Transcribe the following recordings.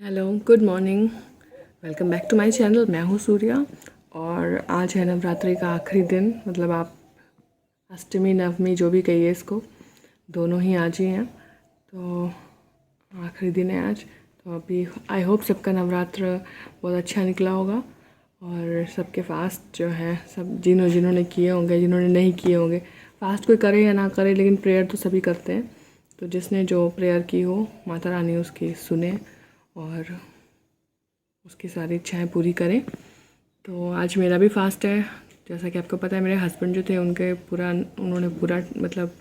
Hello, good morning. Welcome back to my channel. मैं हूँ सूर्या और आज है नवरात्रि का आखिरी दिन। मतलब आप अष्टमी नवमी जो भी कहिए इसको, दोनों ही आज ही हैं। तो आखिरी दिन है आज। तो अभी आई होप सबका नवरात्र बहुत अच्छा निकला होगा और सबके फास्ट जो है सब जिन्होंने किए होंगे, जिन्होंने नहीं किए होंगे, फास्ट कोई करे या ना करे लेकिन प्रेयर तो सभी करते हैं। तो जिसने जो प्रेयर की हो माता रानी उसकी सुने और उसकी सारी इच्छाएं पूरी करें। तो आज मेरा भी फास्ट है। जैसा कि आपको पता है, मेरे हस्बैंड जो थे उन्होंने पूरा मतलब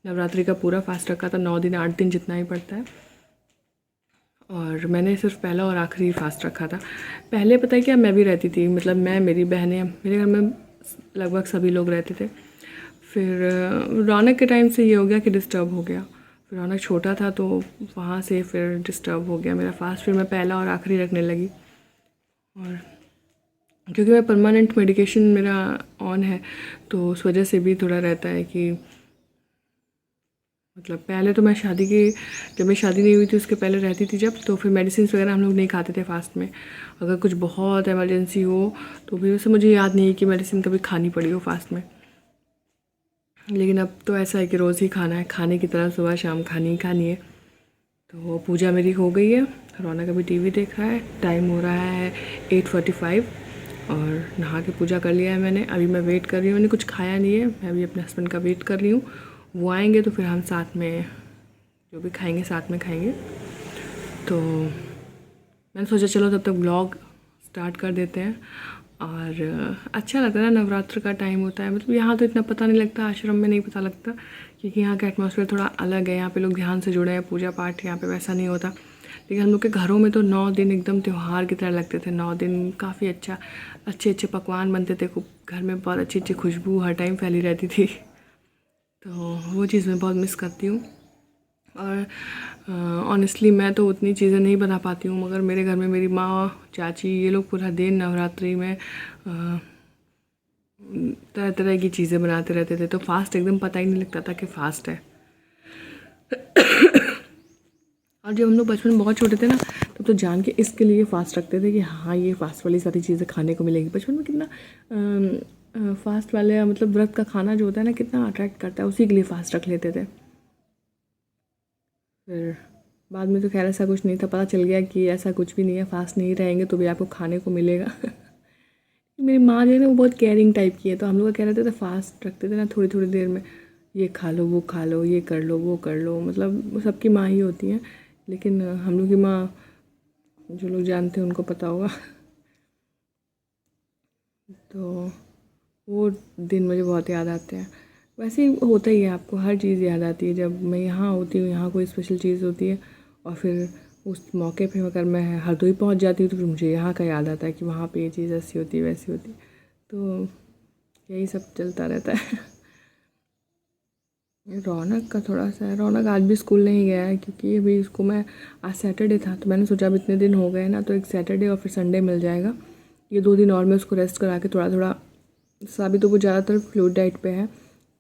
नवरात्रि का पूरा फास्ट रखा था। 9 दिन 8 दिन जितना ही पड़ता है, और मैंने सिर्फ पहला और आखिरी फास्ट रखा था। पहले पता है क्या, मैं भी रहती थी, मतलब मैं, मेरी बहनें, मेरे घर में लगभग सभी लोग रहते थे। फिर रौनक के टाइम से ये हो गया कि डिस्टर्ब हो गया। फिर रौनक छोटा था तो वहाँ से फिर डिस्टर्ब हो गया मेरा फास्ट। फिर मैं पहला और आखिरी रखने लगी। और क्योंकि मैं परमानेंट मेडिकेशन मेरा ऑन है तो उस वजह से भी थोड़ा रहता है कि मतलब पहले तो मैं जब मैं शादी नहीं हुई थी उसके पहले रहती थी जब, तो फिर मेडिसिन वगैरह हम लोग नहीं खाते थे फास्ट में। अगर कुछ बहुत इमरजेंसी हो तो भी वैसे मुझे याद नहीं है कि मेडिसिन कभी खानी पड़ी हो फास्ट में। लेकिन अब तो ऐसा है कि रोज़ ही खाना है, खाने की तरह सुबह शाम खानी ही खानी है। तो पूजा मेरी हो गई है। रौनक अभी टीवी देख रहा है। टाइम हो रहा है 8:45 और नहा के पूजा कर लिया है मैंने। अभी मैं वेट कर रही हूँ, मैंने कुछ खाया नहीं है, मैं अभी अपने हस्बैंड का वेट कर रही हूँ। वो आएंगे तो फिर हम साथ में जो भी खाएंगे साथ में खाएंगे। तो मैंने सोचा चलो तब तक ब्लॉग स्टार्ट कर देते हैं। और अच्छा लगता है ना, नवरात्र का टाइम होता है। मतलब यहाँ तो इतना पता नहीं लगता, आश्रम में नहीं पता लगता क्योंकि यहाँ का एटमॉस्फेयर थोड़ा अलग है। यहाँ पे लोग ध्यान से जुड़े हैं, पूजा पाठ यहाँ पे वैसा नहीं होता। लेकिन हम लोग के घरों में तो 9 दिन एकदम त्यौहार की तरह लगते थे। 9 दिन काफ़ी अच्छे अच्छे पकवान बनते थे, खूब घर में बहुत अच्छी अच्छी खुशबू हर टाइम फैली रहती थी। तो वो चीज़ मैं बहुत मिस करती हूँ। और ऑनेस्टली मैं तो उतनी चीज़ें नहीं बना पाती हूँ, मगर मेरे घर में मेरी माँ, चाची, ये लोग पूरा दिन नवरात्रि में तरह तरह की चीज़ें बनाते रहते थे। तो फास्ट एकदम पता ही नहीं लगता था कि फास्ट है। और जब हम लोग बचपन में बहुत छोटे थे ना, तब तो जान के इसके लिए फास्ट रखते थे कि हाँ ये फास्ट वाली सारी चीज़ें खाने को मिलेगी। बचपन में कितना फास्ट वाले मतलब व्रत का खाना जो होता है ना, कितना अट्रैक्ट करता है, उसी के लिए फास्ट रख लेते थे। फिर बाद में तो खैर ऐसा कुछ नहीं था, पता चल गया कि ऐसा कुछ भी नहीं है, फास्ट नहीं रहेंगे तो भी आपको खाने को मिलेगा। मेरी माँ जो है ना वो बहुत केयरिंग टाइप की है, तो हम लोग क्या रहते थे, फास्ट रखते थे ना, थोड़ी थोड़ी देर में ये खा लो, वो खा लो, ये कर लो, वो कर लो। मतलब वो सबकी माँ ही होती हैं, लेकिन हम लोग की माँ, जो लोग जानते हैं उनको पता होगा। तो वो दिन मुझे बहुत याद आते हैं। वैसे ही होता ही है, आपको हर चीज़ याद आती है। जब मैं यहाँ होती हूँ, यहाँ कोई स्पेशल चीज़ होती है और फिर उस मौके पे अगर मैं हरदोई पहुँच जाती हूँ तो फिर मुझे यहाँ का याद आता है कि वहाँ पे ये चीज़ ऐसी होती है, वैसी होती है। तो यही सब चलता रहता है। रौनक का थोड़ा सा है, रौनक आज भी स्कूल नहीं गया है क्योंकि अभी उसको मैं, आज सैटरडे था तो मैंने सोचा अब इतने दिन हो गए ना, तो एक सैटरडे और फिर संडे मिल जाएगा। ये 2 दिन और मैं उसको रेस्ट करा के थोड़ा थोड़ा सा, अभी तो वो ज़्यादातर फ्लूइड डाइट पे है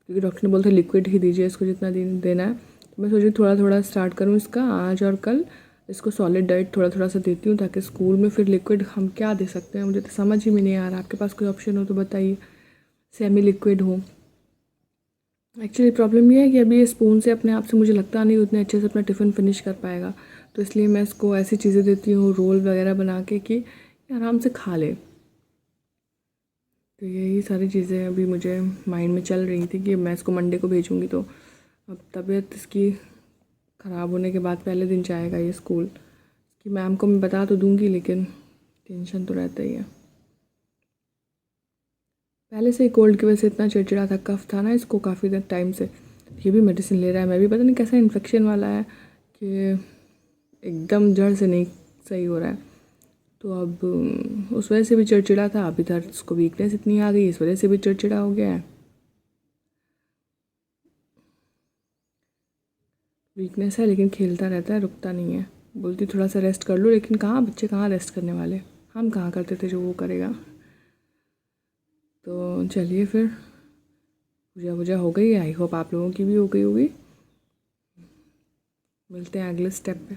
क्योंकि डॉक्टर ने बोला था लिक्विड ही दीजिए इसको जितना दिन देना है। तो मैं सोची थोड़ा थोड़ा स्टार्ट करूँ इसका, आज और कल इसको सॉलिड डाइट थोड़ा थोड़ा सा देती हूँ ताकि स्कूल में फिर लिक्विड हम क्या दे सकते हैं, मुझे तो समझ ही में नहीं आ रहा। आपके पास कोई ऑप्शन हो तो बताइए, सेमी लिक्विड हो। एक्चुअली प्रॉब्लम ये है कि अभी ये स्पून से अपने आप से मुझे लगता नहीं उतने अच्छे से अपना टिफ़िन फिनिश कर पाएगा, तो इसलिए मैं इसको ऐसी चीज़ें देती हूँ, रोल वगैरह बना के, कि आराम से खा ले। तो यही सारी चीज़ें अभी मुझे माइंड में चल रही थी कि मैं इसको मंडे को भेजूँगी। तो अब तबीयत इसकी ख़राब होने के बाद पहले दिन जाएगा ये स्कूल। कि मैम को मैं बता तो दूँगी लेकिन टेंशन तो रहता ही है। पहले से ही कोल्ड की वजह से इतना चिड़चिड़ा था, कफ था ना इसको काफ़ी देर टाइम से। ये भी मेडिसिन ले रहा है, मैं भी पता नहीं कैसा इन्फेक्शन वाला है कि एकदम जड़ से नहीं सही हो रहा है। तो अब उस वजह से भी चिड़चिड़ा था, अब इधर उसको वीकनेस इतनी आ गई, इस वजह से भी चिड़चिड़ा हो गया है। वीकनेस है लेकिन खेलता रहता है, रुकता नहीं है। बोलती थोड़ा सा रेस्ट कर लो, लेकिन कहाँ, बच्चे कहाँ रेस्ट करने वाले, हम कहाँ करते थे जो वो करेगा। तो चलिए फिर, पूजा वूजा हो गई, आई होप आप लोगों की भी हो गई होगी। मिलते हैं अगले स्टेप पे।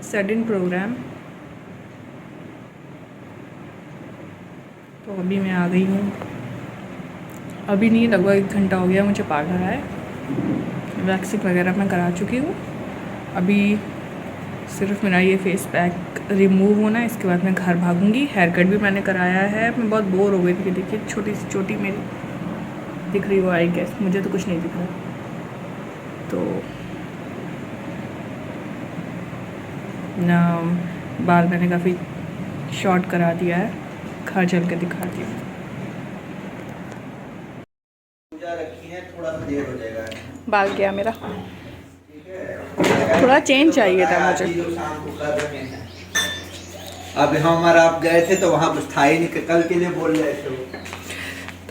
Sudden program. तो अभी मैं आ गई हूँ, अभी नहीं लगभग 1 घंटा हो गया मुझे पार्लर आए। वैक्सिंग वगैरह मैं करा चुकी हूँ। अभी सिर्फ मेरा ये फेस पैक रिमूव होना है, इसके बाद मैं घर भागूंगी। हेयर कट भी मैंने कराया है। मैं बहुत बोर हो गई थी। देखिए छोटी सी चोटी मेरी दिख रही हो, आई गेस, मुझे तो कुछ नहीं दिख रहा। तो ना बाल मैंने काफ़ी शॉर्ट करा दिया है, घर चल के दिखाती हूँ। रखी है, थोड़ा सा देर हो जाएगा। बाल गया मेरा, थोड़ा चेंज चाहिए था मुझे। शाम को कर रहे हैं। अब हम और आप गए थे तो वहाँ कुछ था ही नहीं, कल के लिए बोल रहे थे वो।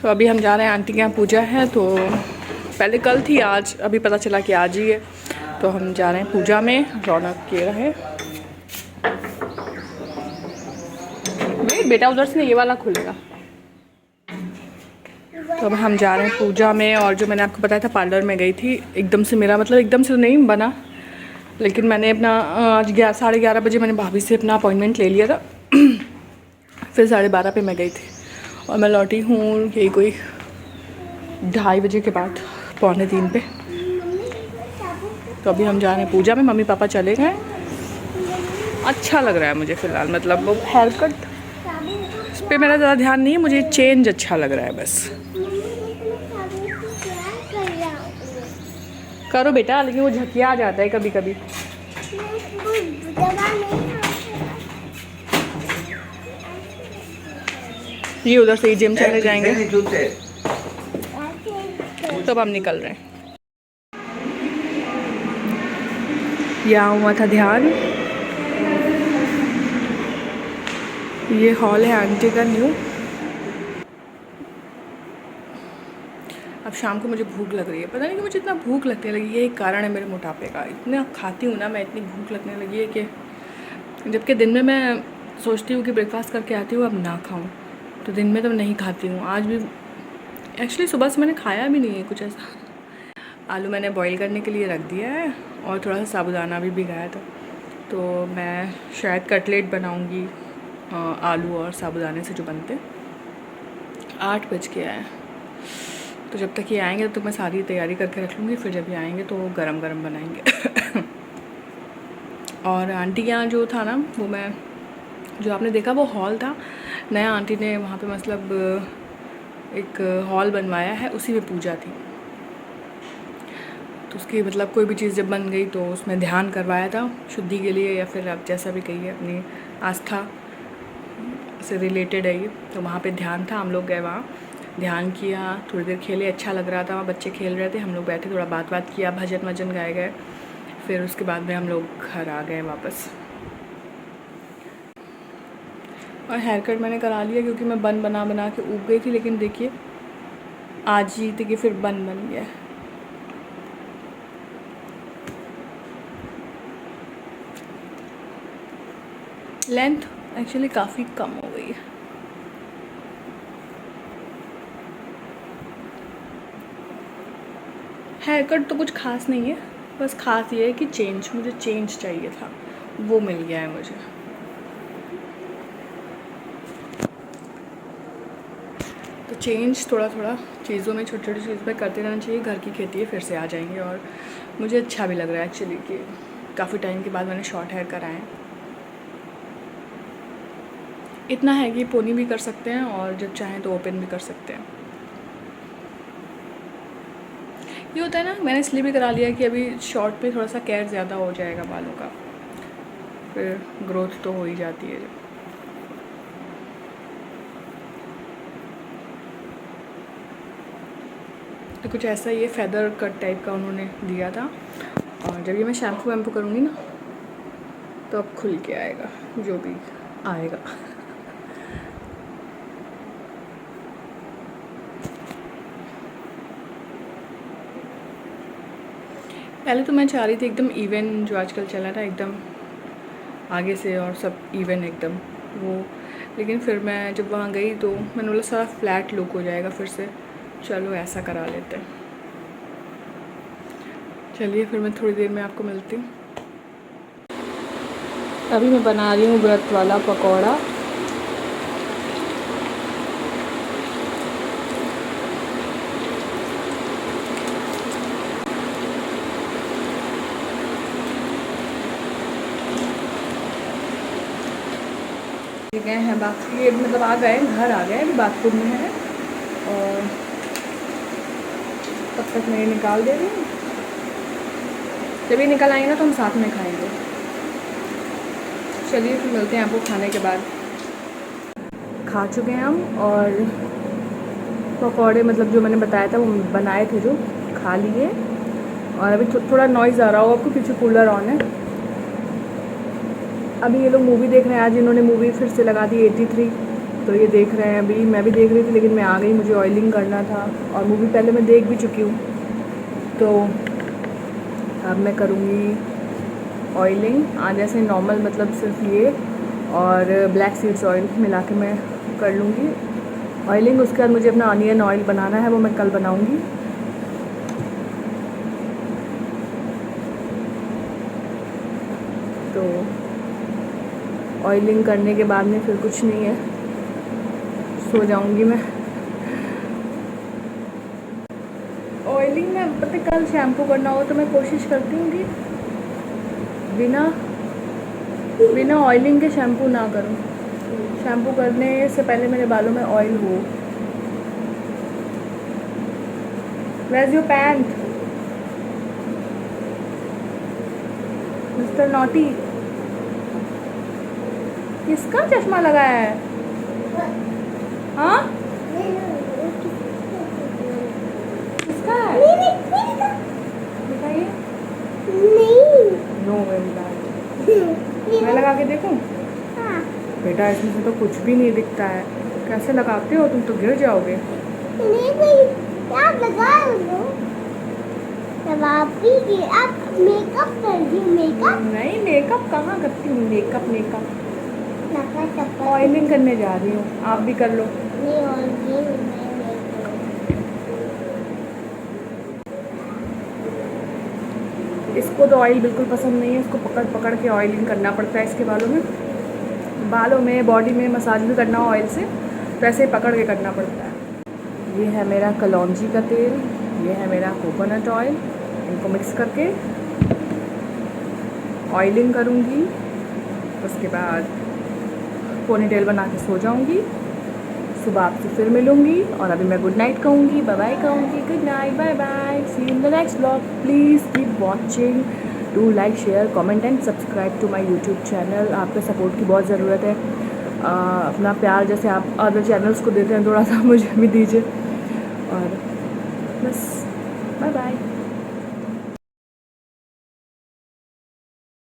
तो अभी हम जा रहे हैं, आंटी के यहाँ पूजा है। तो पहले कल थी, आज अभी पता चला कि आज ही है। तो हम जा रहे हैं पूजा में। रौनक के रहे बेटा, उधर से ये वाला खुलेगा। तो अब हम जा रहे हैं पूजा में। और जो मैंने आपको बताया था पार्लर में गई थी, एकदम से मेरा मतलब एकदम से नहीं बना, लेकिन मैंने अपना आज 11:30 बजे मैंने भाभी से अपना अपॉइंटमेंट ले लिया था। फिर 12:30 पे मैं गई थी और मैं लौटी हूँ यही कोई 2:30 बजे के बाद, 2:45 पे। तो अभी हम जा रहे हैं पूजा में। मम्मी पापा चले गए। अच्छा लग रहा है मुझे फ़िलहाल, मतलब वो हेयर कट इस पर मेरा ज़्यादा ध्यान नहीं है, मुझे चेंज अच्छा लग रहा है बस। करो बेटा, लेकिन वो झकिया आ जाता है कभी कभी। ये उधर से ही जिम चले जाएंगे। तो अब हम निकल रहे हैं। यहाँ हुआ था ध्यान। ये हॉल है आंटी का न्यू। अब शाम को मुझे भूख लग रही है, पता नहीं कि मुझे इतना भूख लगने लगी है। एक कारण है मेरे मोटापे का, इतना खाती हूँ ना मैं, इतनी भूख लगने लगी है कि जबकि दिन में मैं सोचती हूँ कि ब्रेकफास्ट करके आती हूँ, अब ना खाऊँ, तो दिन में तो नहीं खाती हूँ। आज भी एक्चुअली सुबह से मैंने खाया भी नहीं है कुछ ऐसा। आलू मैंने बॉईल करने के लिए रख दिया है और थोड़ा सा साबुदाना भी भिगाया था। तो मैं शायद कटलेट बनाऊँगी आलू और साबुदाने से जो बनते। 8 बज के आए, तो जब तक ये आएंगे तो मैं सारी तैयारी करके रख लूँगी, फिर जब ये आएंगे तो गरम गरम बनाएंगे। और आंटी के यहाँ जो था ना, वो मैं जो आपने देखा वो हॉल था नया, आंटी ने वहाँ पे मतलब एक हॉल बनवाया है, उसी में पूजा थी। तो उसकी मतलब कोई भी चीज़ जब बन गई तो उसमें ध्यान करवाया था, शुद्धि के लिए, या फिर आप जैसा भी कहिए, अपनी आस्था से रिलेटेड है ये। तो वहाँ पे ध्यान था, हम लोग गए वहाँ, ध्यान किया, थोड़ी देर खेले, अच्छा लग रहा था। वहाँ बच्चे खेल रहे थे, हम लोग बैठे, थोड़ा बात किया, भजन वजन गाए गए। फिर उसके बाद में हम लोग घर आ गए वापस। और हेयर कट मैंने करा लिया क्योंकि मैं बन बना के उग गई थी, लेकिन देखिए आज ही देखिए फिर बन गया। लेंथ एक्चुअली काफ़ी कम हो गई है। हेयर कट तो कुछ खास नहीं है, बस खास ये है कि मुझे चेंज चाहिए था, वो मिल गया है मुझे। तो चेंज थोड़ा चीज़ों में, छोटी छोटी चीज़ में करते रहना चाहिए। घर की खेती है, फिर से आ जाएंगे। और मुझे अच्छा भी लग रहा है एक्चुअली कि काफ़ी टाइम के बाद मैंने शॉर्ट हेयर कराए। इतना है कि पोनी भी कर सकते हैं और जब चाहें तो ओपन भी कर सकते हैं। ये होता है ना, मैंने इसलिए भी करा लिया कि अभी शॉर्ट पे थोड़ा सा केयर ज़्यादा हो जाएगा बालों का, फिर ग्रोथ तो हो ही जाती है जब। तो कुछ ऐसा ये फेदर कट टाइप का उन्होंने दिया था। और जब ये मैं शैम्पू वैम्पू करूँगी ना, तो अब खुल के आएगा जो भी आएगा। पहले तो मैं चाह रही थी एकदम इवन, जो आजकल चला था एकदम आगे से और सब इवन एकदम वो, लेकिन फिर मैं जब वहाँ गई तो मैंने बोला सारा फ्लैट लुक हो जाएगा फिर से, चलो ऐसा करा लेते हैं। चलिए फिर मैं थोड़ी देर में आपको मिलती हूँ। अभी मैं बना रही हूँ व्रत वाला पकौड़ा। गए हैं बाकी, ये मतलब आ गए, घर आ गए, अभी बाथरूम में है और तब तक मैं ये निकाल दे रही हूँ। जब ये निकल आएंगे ना तो हम साथ में खाएंगे। चलिए फिर मिलते हैं आपको खाने के बाद। खा चुके हैं हम और पकौड़े मतलब जो मैंने बताया था वो बनाए थे, जो खा लिए। और अभी थोड़ा नॉइज़ आ रहा होगा आपको, पीछे कूलर ऑन है। अभी ये लोग मूवी देख रहे हैं। आज इन्होंने मूवी फिर से लगा दी 83, तो ये देख रहे हैं। अभी मैं भी देख रही थी लेकिन मैं आ गई, मुझे ऑयलिंग करना था और मूवी पहले मैं देख भी चुकी हूँ। तो अब मैं करूँगी ऑयलिंग। आज ऐसे नॉर्मल मतलब सिर्फ ये और ब्लैक सीड्स ऑयल मिला के मैं कर लूँगी ऑयलिंग। उसके बाद मुझे अपना अनियन ऑयल बनाना है, वो मैं कल बनाऊँगी। तो ऑयलिंग करने के बाद में फिर कुछ नहीं है, सो जाऊंगी मैं। ऑयलिंग में पता कल शैम्पू करना हो तो मैं कोशिश करती हूँ कि बिना ऑयलिंग के शैम्पू ना करूँ। शैम्पू करने से पहले मेरे बालों में ऑयल हो। Where's your pant? Mister naughty, किसका चश्मा लगाया है? हाँ, किसका है? बताइए। Know very bad. मैं लगा के देखूं? बेटा इसमें से तो कुछ भी नहीं दिखता है। कैसे लगाते हो तुम, तो गिर जाओगे। आप लगा लो, तब आप मेकअप कर दी। मेकअप नहीं, मेकअप कहाँ करती हूँ। मेकअप लगा ऑयलिंग करने जा रही हूँ, आप भी कर लो। नहीं और ये इसको तो ऑयल बिल्कुल पसंद नहीं है, इसको पकड़ पकड़ के ऑयलिंग करना पड़ता है इसके बालों में बॉडी में मसाज भी करना हो ऑयल से तो ऐसे ही पकड़ के करना पड़ता है। ये है मेरा कलौंजी का तेल, ये है मेरा कोकोनट ऑयल। इनको मिक्स करके ऑयलिंग करूँगी, उसके बाद पोनीटेल बना के सो जाऊँगी। सुबह आपसे फिर मिलूँगी और अभी मैं गुड नाइट कहूँगी, बाय बाय कहूँगी। Good night, bye bye, see you in the next blog. Please keep watching, do like, share, comment and subscribe to my YouTube channel. आपके सपोर्ट की बहुत ज़रूरत है। अपना प्यार जैसे आप अदर चैनल्स को देते हैं थोड़ा सा मुझे भी दीजिए। और बस, बाय बाय।